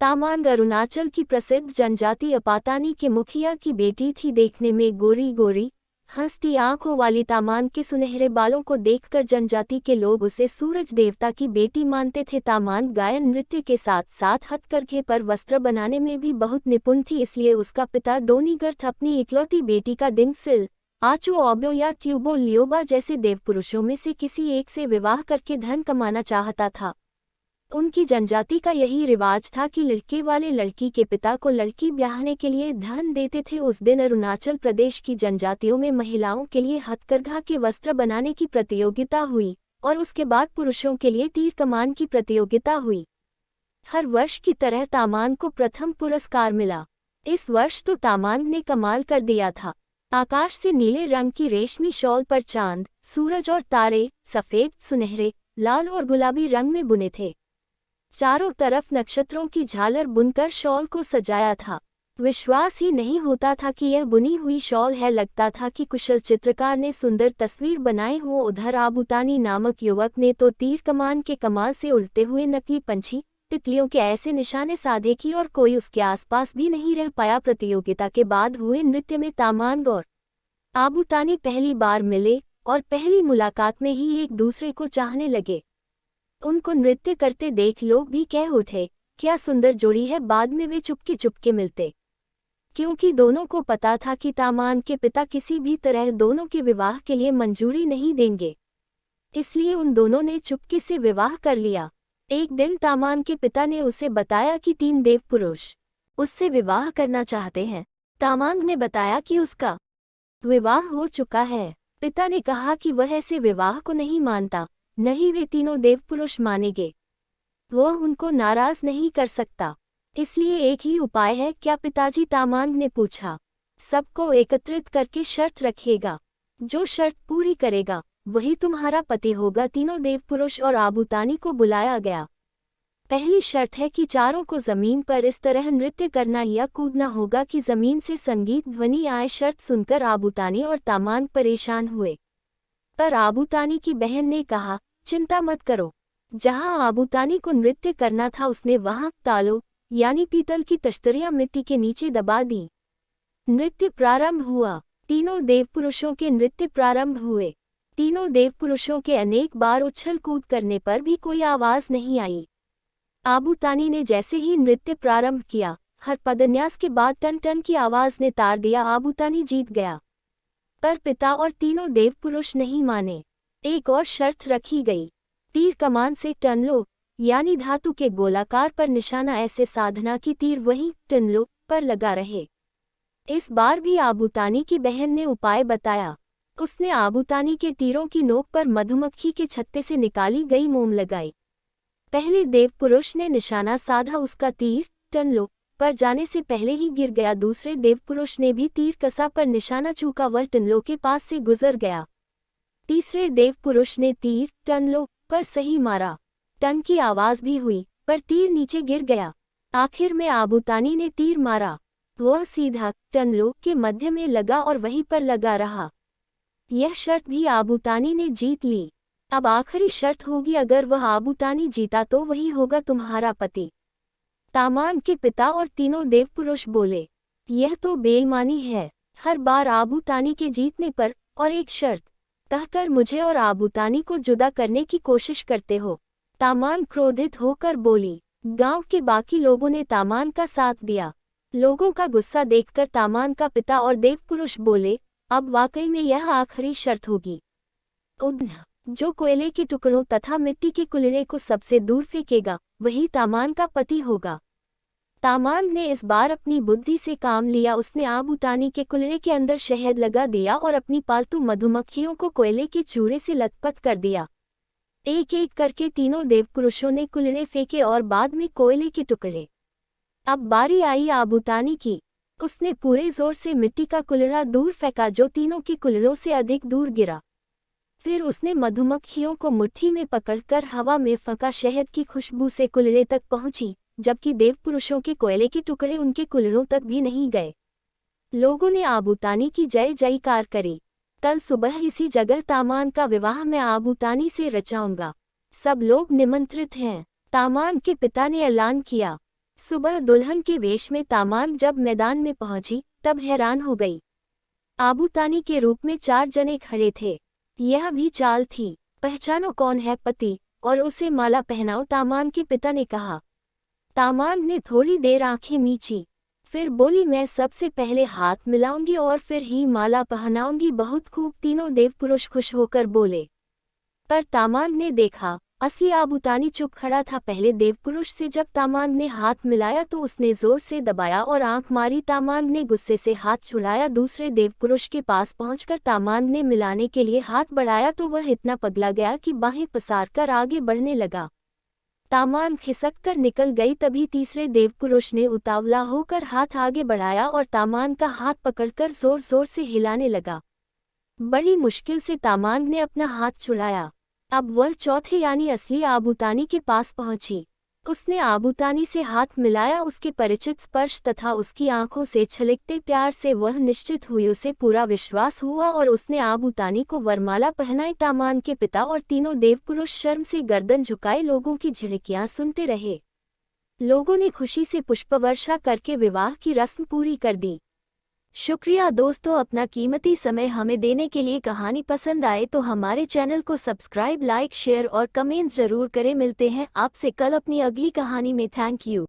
तामांग अरुणाचल की प्रसिद्ध जनजाति अपातानी के मुखिया की बेटी थी। देखने में गोरी गोरी हंसती आंखों वाली तामांग के सुनहरे बालों को देखकर जनजाति के लोग उसे सूरज देवता की बेटी मानते थे। तामांग गायन नृत्य के साथ साथ हथकरघे पर वस्त्र बनाने में भी बहुत निपुण थी, इसलिए उसका पिता डोनीगर्थ अपनी इकलौती बेटी का दिंगसिल, आचो ओब्यो या ट्यूबो लियोबा जैसे देवपुरुषों में से किसी एक से विवाह करके धन कमाना चाहता था। उनकी जनजाति का यही रिवाज था कि लड़के वाले लड़की के पिता को लड़की ब्याहने के लिए धन देते थे। उस दिन अरुणाचल प्रदेश की जनजातियों में महिलाओं के लिए हथकरघा के वस्त्र बनाने की प्रतियोगिता हुई और उसके बाद पुरुषों के लिए तीर कमान की प्रतियोगिता हुई। हर वर्ष की तरह तामांग को प्रथम पुरस्कार मिला। इस वर्ष तो तामांग ने कमाल कर दिया था। आकाश से नीले रंग की रेशमी शॉल पर चांद, सूरज और तारे सफेद, सुनहरे, लाल और गुलाबी रंग में बुने थे। चारों तरफ नक्षत्रों की झालर बुनकर शॉल को सजाया था। विश्वास ही नहीं होता था कि यह बुनी हुई शॉल है। लगता था कि कुशल चित्रकार ने सुंदर तस्वीर बनाई हो। उधर आबूतानी नामक युवक ने तो तीर कमान के कमाल से उड़ते हुए नकली पंछी, तितलियों के ऐसे निशाने साधे कि और कोई उसके आसपास भी नहीं रह पाया। प्रतियोगिता के बाद हुए नृत्य में तामांग और आबूतानी पहली बार मिले और पहली मुलाकात में ही एक दूसरे को चाहने लगे। उनको नृत्य करते देख लोग भी कह उठे, क्या सुंदर जोड़ी है। बाद में वे चुपके चुपके मिलते, क्योंकि दोनों को पता था कि तामांग के पिता किसी भी तरह दोनों के विवाह के लिए मंजूरी नहीं देंगे, इसलिए उन दोनों ने चुपके से विवाह कर लिया। एक दिन तामांग के पिता ने उसे बताया कि 3 देव पुरुष उससे विवाह करना चाहते हैं। तामांग ने बताया कि उसका विवाह हो चुका है। पिता ने कहा कि वह ऐसे विवाह को नहीं मानता, नहीं वे तीनों देवपुरुष मानेंगे, वह उनको नाराज नहीं कर सकता, इसलिए एक ही उपाय है। क्या पिताजी? तामांग ने पूछा। सबको एकत्रित करके शर्त रखिएगा, जो शर्त पूरी करेगा वही तुम्हारा पति होगा। तीनों देवपुरुष और आबूतानी को बुलाया गया। पहली शर्त है कि चारों को जमीन पर इस तरह नृत्य करना या कूदना होगा कि जमीन से संगीत ध्वनि आए। शर्त सुनकर आबूतानी और तामांग परेशान हुए, पर आबूतानी की बहन ने कहा, चिंता मत करो। जहां आबूतानी को नृत्य करना था उसने वहां तालों यानी पीतल की तश्तरियां मिट्टी के नीचे दबा दी। नृत्य प्रारंभ हुआ। तीनों देवपुरुषों के नृत्य प्रारंभ हुए। तीनों देवपुरुषों के अनेक बार उछल कूद करने पर भी कोई आवाज नहीं आई। आबूतानी ने जैसे ही नृत्य प्रारंभ किया, हर पदन्यास के बाद टन टन की आवाज ने तार दिया। आबूतानी जीत गया, पर पिता और तीनों देवपुरुष नहीं माने। एक और शर्त रखी गई, तीर कमान से टनलो यानी धातु के गोलाकार पर निशाना ऐसे साधना कि तीर वहीं टनलो पर लगा रहे। इस बार भी आबूतानी की बहन ने उपाय बताया। उसने आबूतानी के तीरों की नोक पर मधुमक्खी के छत्ते से निकाली गई मोम लगाई। पहले देवपुरुष ने निशाना साधा, उसका तीर टनलो पर जाने से पहले ही गिर गया। दूसरे देवपुरुष ने भी तीर कसा पर निशाना चूका, वह टनलो के पास से गुजर गया। तीसरे देवपुरुष ने तीर टनलो पर सही मारा, टन की आवाज भी हुई, पर तीर नीचे गिर गया। आखिर में आबूतानी ने तीर मारा, वह सीधा टनलो के मध्य में लगा और वहीं पर लगा रहा। यह शर्त भी आबूतानी ने जीत ली। अब आखिरी शर्त होगी, अगर वह आबूतानी जीता तो वही होगा तुम्हारा पति। तामांग के पिता और तीनों देवपुरुष बोले, यह तो बेईमानी है। हर बार आबूतानी के जीतने पर और एक शर्त कहकर मुझे और आबूतानी को जुदा करने की कोशिश करते हो। तामांग क्रोधित होकर बोली। गांव के बाकी लोगों ने तामांग का साथ दिया। लोगों का गुस्सा देखकर तामांग का पिता और देवपुरुष बोले, अब वाकई में यह आखिरी शर्त होगी। जो कोयले के टुकड़ों तथा मिट्टी के कुल्हड़े को सबसे दूर फेंकेगा वही तामांग का पति होगा। तामांग ने इस बार अपनी बुद्धि से काम लिया। उसने आबूतानी के कुल्हड़े के अंदर शहद लगा दिया और अपनी पालतू मधुमक्खियों को कोयले के चूरे से लथपथ कर दिया। एक एक करके तीनों देवपुरुषों ने कुल्हड़े फेंके और बाद में कोयले के टुकड़े। अब बारी आई आबूतानी की। उसने पूरे जोर से मिट्टी का कुल्हड़ा दूर फेंका, जो तीनों के कुल्हड़ों से अधिक दूर गिरा। फिर उसने मधुमक्खियों को मुट्ठी में पकड़कर हवा में फेंका। शहद की खुशबू से कुल्हड़े तक पहुंची, जबकि देवपुरुषों के कोयले के टुकड़े उनके कुल्हड़ों तक भी नहीं गए। लोगों ने आबूतानी की जय जयकार करी। कल सुबह इसी जगह तामांग का विवाह मैं आबूतानी से रचाऊंगा। सब लोग निमंत्रित हैं। तामांग के पिता ने ऐलान किया। सुबह दुल्हन के वेश में तामांग जब मैदान में पहुंची तब हैरान हो गई। आबूतानी के रूप में 4 जने खड़े थे। यह भी चाल थी, पहचानो कौन है पति और उसे माला पहनाओ, तामांग के पिता ने कहा। तामांग ने थोड़ी देर आंखें मींची, फिर बोली, मैं सबसे पहले हाथ मिलाऊंगी और फिर ही माला पहनाऊंगी। बहुत खूब, तीनों देवपुरुष खुश होकर बोले। पर तामांग ने देखा, असली आबूतानी चुप खड़ा था। पहले देवपुरुष से जब तामांग ने हाथ मिलाया तो उसने जोर से दबाया और आंख मारी। तामांग ने गुस्से से हाथ छुड़ाया। दूसरे देवपुरुष के पास पहुंचकर तामांग ने मिलाने के लिए हाथ बढ़ाया तो वह इतना पगला गया कि बाहें पसारकर आगे बढ़ने लगा। तामांग खिसक कर निकल गई। तभी तीसरे देवपुरुष ने उतावला होकर हाथ आगे बढ़ाया और तामांग का हाथ पकड़कर जोर जोर से हिलाने लगा। बड़ी मुश्किल से तामांग ने अपना हाथ छुड़ाया। अब वह चौथे यानी असली आबूतानी के पास पहुंची। उसने आबूतानी से हाथ मिलाया। उसके परिचित स्पर्श तथा उसकी आंखों से छलकते प्यार से वह निश्चित हुई। उसे पूरा विश्वास हुआ और उसने आबूतानी को वरमाला पहनाई। तामांग के पिता और तीनों देवपुरुष शर्म से गर्दन झुकाए लोगों की झिड़कियां सुनते रहे। लोगों ने खुशी से पुष्पवर्षा करके विवाह की रस्म पूरी कर दी। शुक्रिया दोस्तों, अपना कीमती समय हमें देने के लिए। कहानी पसंद आए तो हमारे चैनल को सब्सक्राइब, लाइक, शेयर और कमेंट्स जरूर करें। मिलते हैं आपसे कल अपनी अगली कहानी में। Thank you.